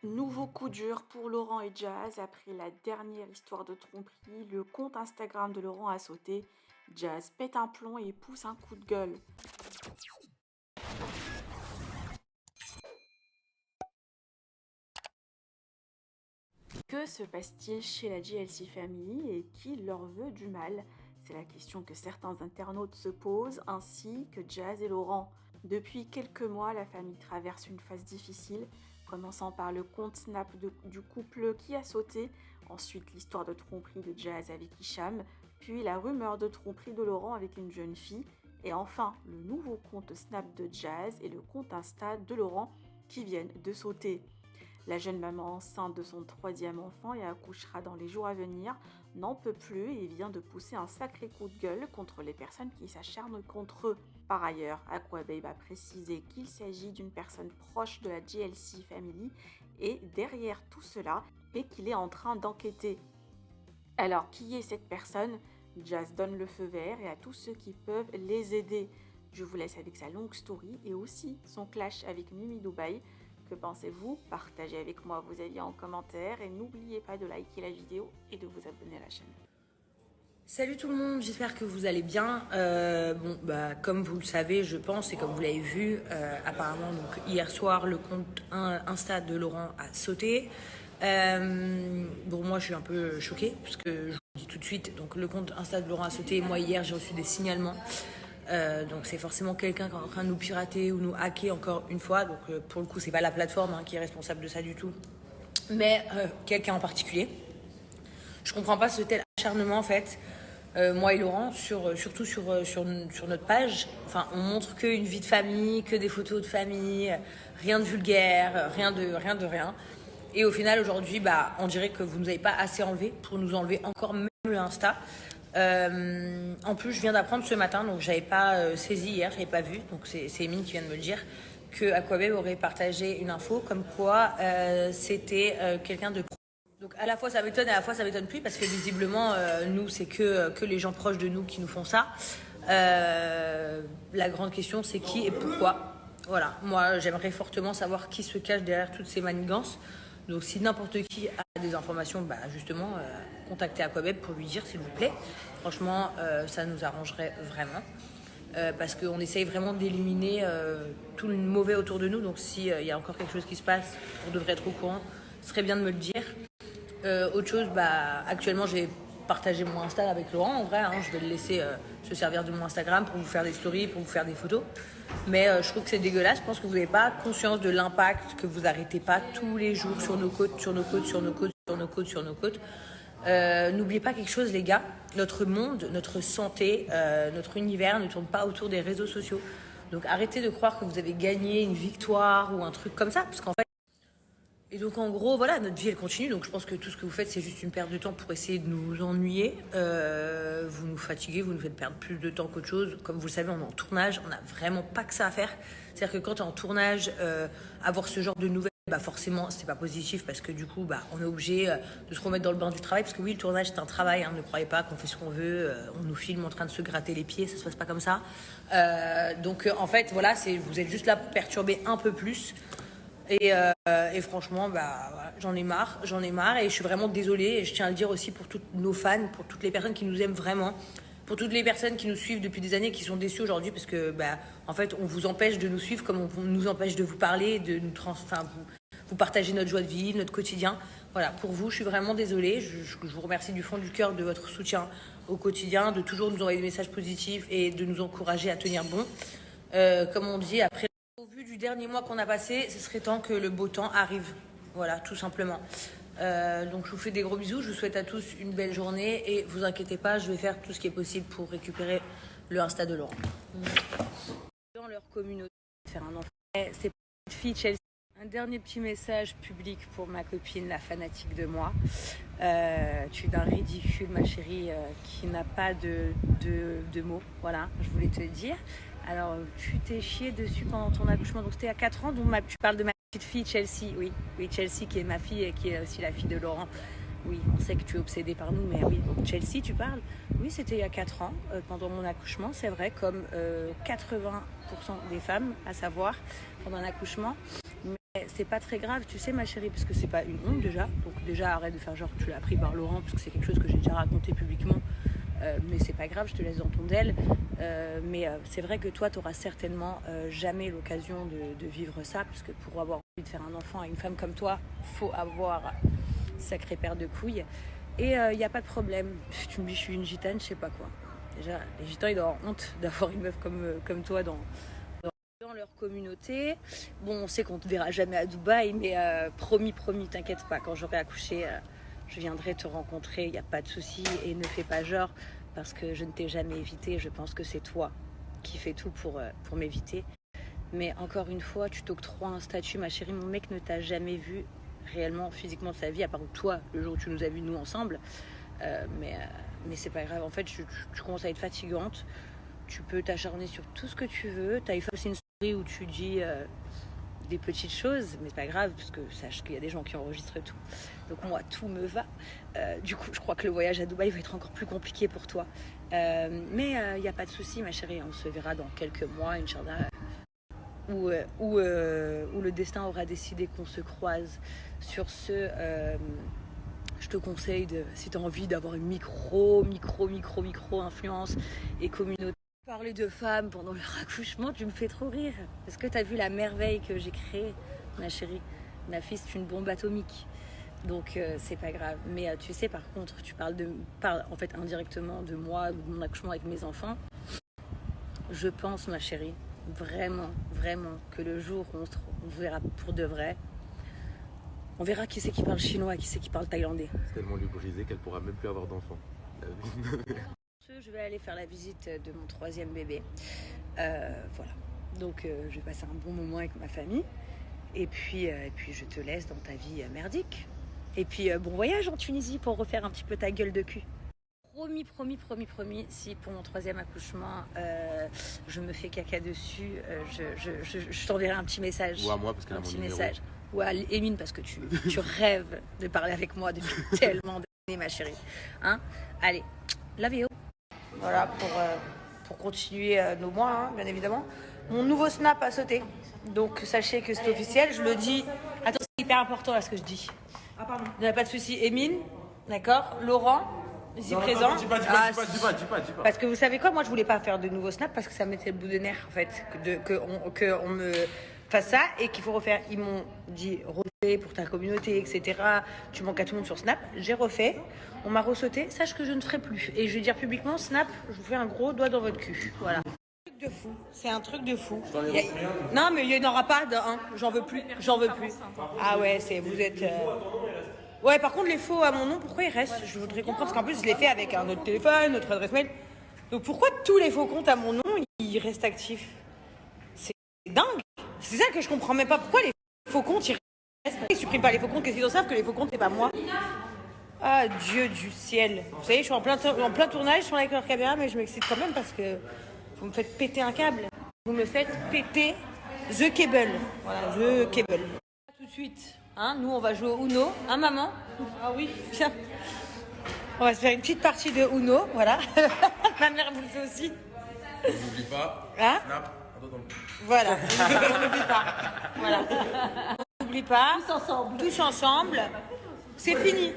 Nouveau coup dur pour Laurent et Jazz après la dernière histoire de tromperie. Le compte Instagram de Laurent a sauté. Jazz pète un plomb et pousse un coup de gueule. Que se passe-t-il chez la GLC Family et qui leur veut du mal? C'est la question que certains internautes se posent, ainsi que Jazz et Laurent. Depuis quelques mois, la famille traverse une phase difficile, commençant par le compte Snap du couple qui a sauté, ensuite l'histoire de tromperie de Jazz avec Hicham, puis la rumeur de tromperie de Laurent avec une jeune fille, et enfin le nouveau compte Snap de Jazz et le compte Insta de Laurent qui viennent de sauter. La jeune maman enceinte de son troisième enfant et accouchera dans les jours à venir n'en peut plus et vient de pousser un sacré coup de gueule contre les personnes qui s'acharnent contre eux. Par ailleurs, Aquababe a précisé qu'il s'agit d'une personne proche de la GLC Family et derrière tout cela et qu'il est en train d'enquêter. Alors, qui est cette personne? Jazz donne le feu vert et à tous ceux qui peuvent les aider. Je vous laisse avec sa longue story et aussi son clash avec Mimi Dubaï. Que pensez-vous? Partagez avec moi vos avis en commentaire et n'oubliez pas de liker la vidéo et de vous abonner à la chaîne. Salut tout le monde, j'espère que vous allez bien. Comme vous le savez, je pense, et comme vous l'avez vu, apparemment, donc, hier soir, le compte Insta de Laurent a sauté. Moi, je suis un peu choquée, parce que je vous dis tout de suite, donc le compte Insta de Laurent a sauté. Moi, hier, j'ai reçu des signalements. Donc c'est forcément quelqu'un qui est en train de nous pirater ou nous hacker encore une fois. Donc pour le coup, c'est pas la plateforme qui est responsable de ça du tout, mais quelqu'un en particulier. Je comprends pas ce tel acharnement en fait. Moi et Laurent, surtout sur notre page, enfin, on montre qu'une vie de famille, que des photos de famille, rien de vulgaire, rien de rien. Et au final, aujourd'hui, on dirait que vous nous avez pas assez enlevé pour nous enlever encore même le Insta. En plus, je viens d'apprendre ce matin, donc j'avais pas saisi hier, j'avais pas vu, donc c'est Emine qui vient de me le dire, que Aquababe aurait partagé une info comme quoi c'était quelqu'un de... Donc à la fois ça m'étonne et à la fois ça m'étonne plus parce que visiblement nous c'est que les gens proches de nous qui nous font ça. La grande question c'est qui et pourquoi. Voilà, moi j'aimerais fortement savoir qui se cache derrière toutes ces manigances. Donc si n'importe qui a des informations, justement contactez Aquababe pour lui dire s'il vous plaît. Franchement ça nous arrangerait vraiment. Parce qu'on essaye vraiment d'éliminer tout le mauvais autour de nous. Donc s'il y a encore quelque chose qui se passe, on devrait être au courant. Ce serait bien de me le dire. Autre chose, actuellement j'ai partagé mon Insta avec Laurent en vrai, je vais le laisser se servir de mon Instagram pour vous faire des stories, pour vous faire des photos. Mais je trouve que c'est dégueulasse, je pense que vous n'avez pas conscience de l'impact, que vous arrêtez pas tous les jours sur nos côtes, sur nos côtes, sur nos côtes, sur nos côtes, sur nos côtes. N'oubliez pas quelque chose les gars, notre monde, notre santé, notre univers ne tourne pas autour des réseaux sociaux. Donc arrêtez de croire que vous avez gagné une victoire ou un truc comme ça, parce qu'en fait... Et donc en gros, voilà, notre vie elle continue. Donc je pense que tout ce que vous faites, c'est juste une perte de temps pour essayer de nous ennuyer. Vous nous fatiguez, vous nous faites perdre plus de temps qu'autre chose. Comme vous le savez, on est en tournage, on n'a vraiment pas que ça à faire. C'est-à-dire que quand tu es en tournage, avoir ce genre de nouvelles, forcément, c'est pas positif parce que du coup, on est obligé de se remettre dans le bain du travail. Parce que oui, le tournage, c'est un travail. Ne croyez pas qu'on fait ce qu'on veut. On nous filme en train de se gratter les pieds, ça se passe pas comme ça. En fait, voilà, vous êtes juste là pour perturber un peu plus. Et franchement, voilà, j'en ai marre et je suis vraiment désolée. Et je tiens à le dire aussi pour tous nos fans, pour toutes les personnes qui nous aiment vraiment, pour toutes les personnes qui nous suivent depuis des années et qui sont déçues aujourd'hui parce que, en fait, on vous empêche de nous suivre comme on nous empêche de vous parler, de nous vous partager notre joie de vivre, notre quotidien. Voilà, pour vous, je suis vraiment désolée. Je vous remercie du fond du cœur de votre soutien au quotidien, de toujours nous envoyer des messages positifs et de nous encourager à tenir bon. Comme on dit, après au vu du dernier mois qu'on a passé, ce serait temps que le beau temps arrive. Voilà, tout simplement. Donc je vous fais des gros bisous, je vous souhaite à tous une belle journée et vous inquiétez pas, je vais faire tout ce qui est possible pour récupérer le Insta de Laurent. Dans leur communauté, faire un enfant. C'est une fille Chelsea. Un dernier petit message public pour ma copine, la fanatique de moi. Tu es d'un ridicule, ma chérie, qui n'a pas de mots. Voilà, je voulais te le dire. Alors, tu t'es chié dessus pendant ton accouchement. Donc, c'était à 4 ans. Donc, tu parles de ma petite fille, Chelsea. Oui, Chelsea, qui est ma fille et qui est aussi la fille de Laurent. Oui, on sait que tu es obsédée par nous, mais oui, donc Chelsea, tu parles. Oui, c'était il y a 4 ans, pendant mon accouchement. C'est vrai, comme 80% des femmes, à savoir, pendant un accouchement. C'est pas très grave, tu sais ma chérie, parce que c'est pas une honte déjà. Donc déjà arrête de faire genre que tu l'as appris par Laurent, parce que c'est quelque chose que j'ai déjà raconté publiquement. Mais c'est pas grave, je te laisse dans ton DEL. Mais c'est vrai que toi, tu n'auras certainement jamais l'occasion de vivre ça, parce que pour avoir envie de faire un enfant à une femme comme toi, faut avoir sacrée paire de couilles. Et il n'y a pas de problème. Tu me dis je suis une gitane, je sais pas quoi. Déjà, les gitans, ils doivent avoir honte d'avoir une meuf comme toi dans leur communauté. Bon, on sait qu'on ne te verra jamais à Dubaï, mais promis, t'inquiète pas, quand j'aurai accouché, je viendrai te rencontrer, il n'y a pas de souci, et ne fais pas genre, parce que je ne t'ai jamais évité, je pense que c'est toi qui fais tout pour m'éviter. Mais encore une fois, tu t'octroies un statut, ma chérie, mon mec ne t'a jamais vu réellement, physiquement de sa vie, à part toi, le jour où tu nous as vus nous ensemble. Mais c'est pas grave, en fait, tu commences à être fatigante, tu peux t'acharner sur tout ce que tu veux, tu as aussi une story où tu dis des petites choses, mais c'est pas grave, parce que sache qu'il y a des gens qui enregistrent tout. Donc moi, tout me va. Du coup, je crois que le voyage à Dubaï va être encore plus compliqué pour toi. Mais il n'y a pas de souci, ma chérie, on se verra dans quelques mois, Inch'Allah, où le destin aura décidé qu'on se croise. Sur ce, je te conseille, si tu as envie d'avoir une micro influence et communauté, parler de femmes pendant leur accouchement, tu me fais trop rire. Est-ce que tu as vu la merveille que j'ai créée, ma chérie? Ma fille, c'est une bombe atomique. Donc, c'est pas grave. Mais tu sais, par contre, tu parles en fait indirectement de moi, de mon accouchement avec mes enfants. Je pense, ma chérie, vraiment, que le jour où on se verra pour de vrai, on verra qui c'est qui parle chinois et qui c'est qui parle thaïlandais. C'est tellement lui brisé qu'elle pourra même plus avoir d'enfant. Je vais aller faire la visite de mon 3e bébé. Voilà. Donc je vais passer un bon moment avec ma famille. Et puis je te laisse dans ta vie merdique. Et puis bon voyage en Tunisie pour refaire un petit peu ta gueule de cul. Promis, si pour mon 3e accouchement je me fais caca dessus, je t'enverrai un petit message. Ou à moi parce qu'elle a mon numéro. Message. Ou à Émine parce que tu rêves de parler avec moi depuis tellement d'années, ma chérie. Hein? Allez, love you. Voilà, pour continuer nos mois, hein, bien évidemment. Mon nouveau snap a sauté. Donc, sachez que c'est officiel. Je le dis. Attends, c'est hyper important là ce que je dis. Ah, pardon. Il n'y a pas de souci. Émine, d'accord. Laurent, ici non, présent. Dis pas. Parce que vous savez quoi, moi je voulais pas faire de nouveau snap parce que ça me mettait le bout de nerfs en fait. Qu'on me fasse ça et qu'il faut refaire. Ils m'ont dit refais pour ta communauté, etc. Tu manques à tout le monde sur Snap. J'ai refait. On m'a ressauté. Sache que je ne ferai plus. Et je vais dire publiquement, Snap, je vous fais un gros doigt dans votre cul. Voilà. De fou, c'est un truc de fou. Non mais il n'y en aura pas d'un, j'en veux plus. Ah ouais, vous êtes... Ouais, par contre les faux à mon nom, pourquoi ils restent? Je voudrais comprendre, parce qu'en plus je l'ai fait avec un autre téléphone, notre adresse mail. Donc pourquoi tous les faux comptes à mon nom, ils restent actifs? C'est dingue. C'est ça que je comprends même pas, pourquoi les faux comptes, ils restent. Ils suppriment pas les faux comptes, qu'est-ce qu'ils en savent que les faux comptes, c'est pas moi? Ah, Dieu du ciel. Vous savez, je suis en plein tournage sur la caméra, mais je m'excite quand même parce que vous me faites péter un câble. Vous me faites péter the cable. Voilà, the cable. Tout de suite, hein, nous on va jouer au Uno. Hein, maman? Ah oui. Tiens. On va se faire une petite partie de Uno, voilà. Ma mère vous le fait aussi. On n'oublie pas. Hein? Snap. Voilà. On n'oublie pas. Voilà. On n'oublie pas. Tous ensemble. C'est fini.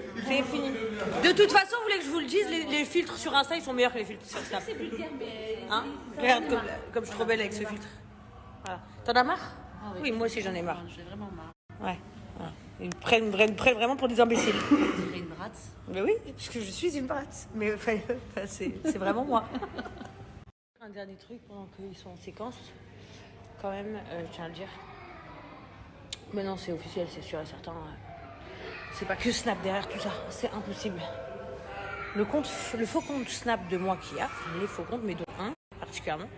De toute façon, vous voulez que je vous le dise, les filtres sur Insta, ils sont meilleurs que les filtres sur Snap. Hein? Regarde comme je suis trop belle avec ce filtre. Voilà. T'en as marre? Ah oui, moi aussi j'en ai marre. J'ai vraiment marre. Ouais. Ils me prennent vraiment pour des imbéciles. On dirait une rate. Mais oui, parce que je suis une rate. Mais enfin, c'est vraiment moi. Un dernier truc pendant qu'ils sont en séquence, quand même, je tiens à le dire. Mais non, c'est officiel, c'est sûr et certain. C'est pas que Snap derrière tout ça, c'est impossible. Le faux compte Snap de moi qu'il y a, les faux comptes, mais dont un particulièrement,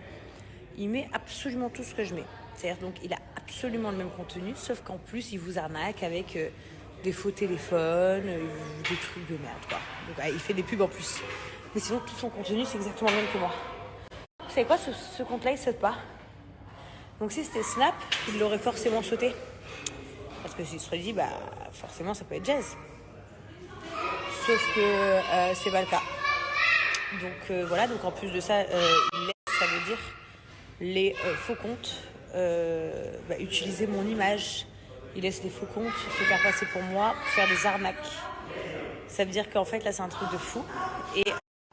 il met absolument tout ce que je mets. C'est-à-dire donc il a absolument le même contenu, sauf qu'en plus il vous arnaque avec des faux téléphones, des trucs de merde quoi. Donc il fait des pubs en plus. Mais sinon tout son contenu c'est exactement le même que moi. Vous savez quoi, ce compte-là il saute pas. Donc si c'était Snap, il l'aurait forcément sauté. Parce que s'il se serait dit, bah forcément ça peut être Jazz. Sauf que c'est pas le cas. Donc voilà, donc en plus de ça, il laisse, ça veut dire, les faux comptes utiliser mon image il laisse les faux comptes se faire passer pour moi pour faire des arnaques. Ça veut dire qu'en fait, là, c'est un truc de fou. Et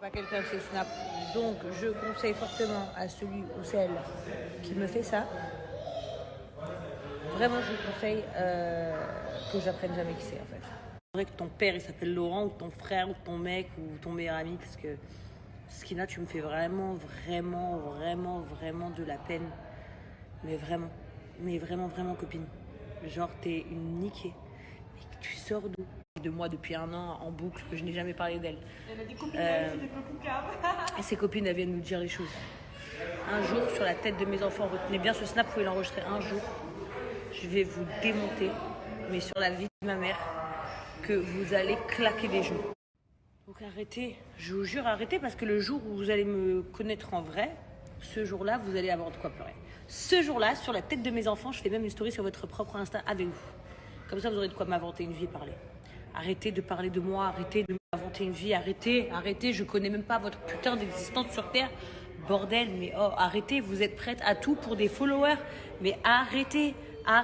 pas quelqu'un chez Snap. Donc, je conseille fortement à celui ou celle qui me fait ça. Vraiment, je vous conseille que j'apprenne jamais qui c'est, en fait. C'est vrai que ton père, il s'appelle Laurent, ou ton frère, ou ton mec, ou ton meilleur ami, parce que Skina, tu me fais vraiment de la peine. Mais vraiment, copine. Genre, t'es une niquée. Mais tu sors d'où? De moi depuis 1 an en boucle, que je n'ai jamais parlé d'elle. Elle a des copines, elle des copines. Et ses copines, elles viennent nous dire les choses. Un jour, sur la tête de mes enfants, retenez bien ce snap, vous pouvez l'enregistrer. Un jour, je vais vous démonter, mais sur la vie de ma mère, que vous allez claquer des genoux. Donc arrêtez, je vous jure, arrêtez, parce que le jour où vous allez me connaître en vrai, ce jour-là, vous allez avoir de quoi pleurer. Ce jour-là, sur la tête de mes enfants, je fais même une story sur votre propre Insta avec vous. Comme ça, vous aurez de quoi m'inventer une vie et parler. Arrêtez de parler de moi, arrêtez de m'inventer une vie, arrêtez, je connais même pas votre putain d'existence sur Terre. Bordel, mais oh, arrêtez, vous êtes prête à tout pour des followers. Mais arrêtez. Ça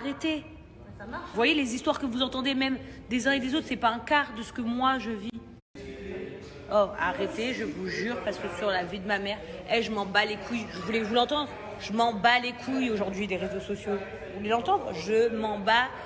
marche. Vous voyez les histoires que vous entendez même des uns et des autres, c'est pas un quart de ce que moi je vis. Oh, arrêtez, je vous jure, parce que sur la vie de ma mère, je m'en bats les couilles. Je voulais vous l'entendre. Je m'en bats les couilles aujourd'hui des réseaux sociaux. Vous voulez l'entendre? Je m'en bats